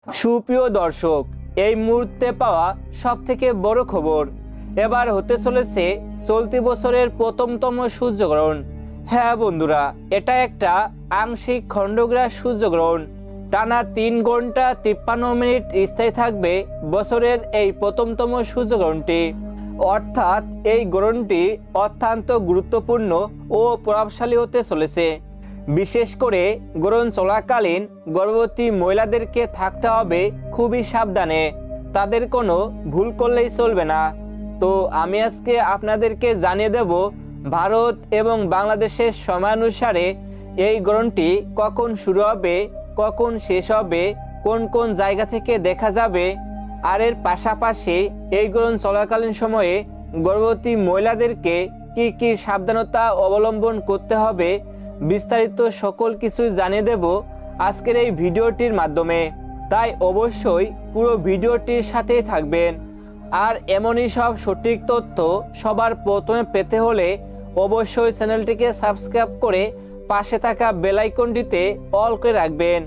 সুপ্রিয় দর্শক, এই মুহূর্তে পাওয়া সবথেকে বড় খবর, এবার হতে চলেছে চলতি বছরের প্রথমতম সূর্যগ্রহণ। হ্যাঁ বন্ধুরা, এটা একটা আংশিক খণ্ডগ্রাস সূর্যগ্রহণ। টানা 3 ঘন্টা 53 মিনিট স্থায়ী থাকবে বছরের এই প্রথমতম সূর্যগ্রহণটি। অর্থাৎ এই গ্রহণটি অত্যন্ত গুরুত্বপূর্ণ ও প্রভাবশালী হতে চলেছে। বিশেষ করে গ্রহণ চলাকালীন গর্ভবতী মহিলাদেরকে থাকতে হবে খুবই সাবধানে, তাদের কোনো ভুল করলেই চলবে না। তো আমি আজকে আপনাদেরকে জানিয়ে দেব ভারত এবং বাংলাদেশের সময়ানুসারে এই গ্রহণটি কখন শুরু হবে, কখন শেষ হবে, কোন কোন জায়গা থেকে দেখা যাবে, আর এর পাশাপাশি এই গ্রহণ চলাকালীন সময়ে গর্ভবতী মহিলাদেরকে কি কি সাবধানতা অবলম্বন করতে হবে, বিস্তারিত সকল কিছু জানিয়ে দেব আজকের এই ভিডিওটির মাধ্যমে। তাই অবশ্যই পুরো ভিডিওটির সাথেই থাকবেন। আর এমনই সব সঠিক তথ্য সবার প্রথমে পেতে হলে অবশ্যই চ্যানেলটিকে সাবস্ক্রাইব করে পাশে থাকা বেল আইকনটিতে অল করে রাখবেন।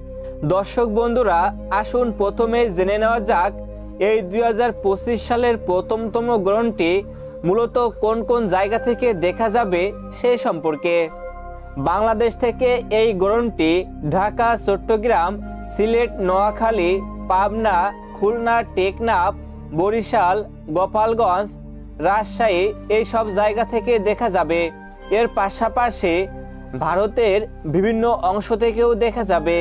দর্শক বন্ধুরা, আসুন প্রথমে জেনে নেওয়া যাক এই 2025 সালের প্রথমতম গ্রহণটি মূলত কোন কোন জায়গা থেকে দেখা যাবে সে সম্পর্কে। বাংলাদেশ থেকে এই গ্রহণটি ঢাকা, চট্টগ্রাম, সিলেট, নোয়াখালী, পাবনা, খুলনা, টেকনাফ, বরিশাল, গোপালগঞ্জ, রাজশাহী এই সব জায়গা থেকে দেখা যাবে। এর পাশাপাশি ভারতের বিভিন্ন অংশ থেকেও দেখা যাবে।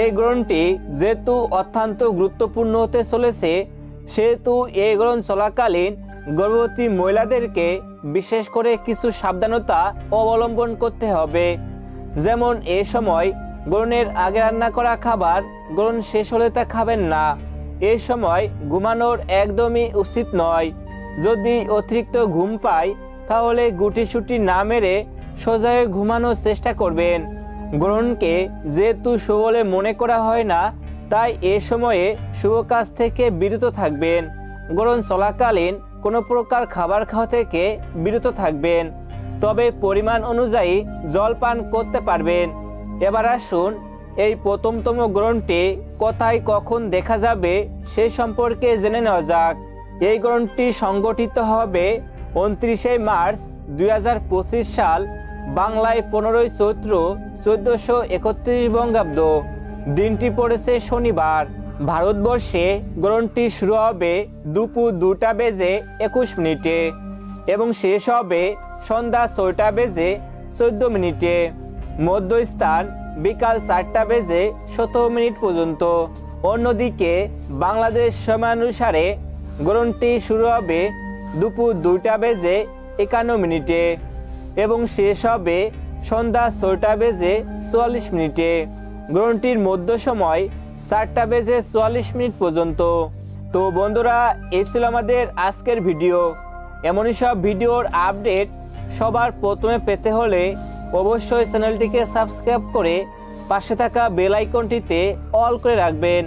এই গ্রহণটি যেহেতু অত্যন্ত গুরুত্বপূর্ণ হতে চলেছে, সেহেতু এই গ্রহণ চলাকালীন গর্ভবতী মহিলাদেরকে বিশেষ করে কিছু সাবধানতা অবলম্বন করতে হবে। যেমন এই সময় গ্রহণের আগে রান্না করা খাবার গ্রহণ শেষ হলে তা খাবেন না। এই সময় ঘুমানোর একদমই উচিত নয়। যদি অতিরিক্ত ঘুম পায় তাহলে গুটিসুটি না মেরে সোজা হয়ে ঘুমানোর চেষ্টা করবেন। গ্রহণকে যেহেতু শুভ বলে মনে করা হয় না, তাই এ সময়ে শুভ কাজ থেকে বিরত থাকবেন। গ্রহণ চলাকালীন কোনো প্রকার খাবার খাওয়া থেকে বিরত থাকবেন, তবে পরিমাণ অনুযায়ী জল পান করতে পারবেন। এবার আসুন এই প্রথমতম গ্রহণটি কোথায় কখন দেখা যাবে সে সম্পর্কে জেনে নেওয়া যাক। এই গ্রহণটি সংগঠিত হবে 29শে মার্চ 2025 সাল, বাংলায় 15ই চৈত্র 1431 বঙ্গাব্দ। দিনটি পড়েছে শনিবার। ভারতবর্ষে গ্রহণটি শুরু হবে দুপুর 2টা বেজে 21 মিনিটে এবং শেষ হবে সন্ধ্যা 6টা বেজে 14 মিনিটে। মধ্যস্থান বিকাল 4টা বেজে 17 মিনিট পর্যন্ত। অন্যদিকে বাংলাদেশ সময়ানুসারে গ্রহণটি শুরু হবে দুপুর 2টা বেজে 51 মিনিটে এবং শেষ হবে সন্ধ্যা 6টা বেজে 44 মিনিটে। গ্রহণটির মধ্য সময় 4টা বেজে 44 মিনিট পর্যন্ত। তো বন্ধুরা, এই ছিল আমাদের আজকের ভিডিও। এমনই সব ভিডিওর আপডেট সবার প্রথমে পেতে হলে অবশ্যই চ্যানেলটিকে সাবস্ক্রাইব করে পাশে থাকা বেল আইকনটিতে অল করে রাখবেন।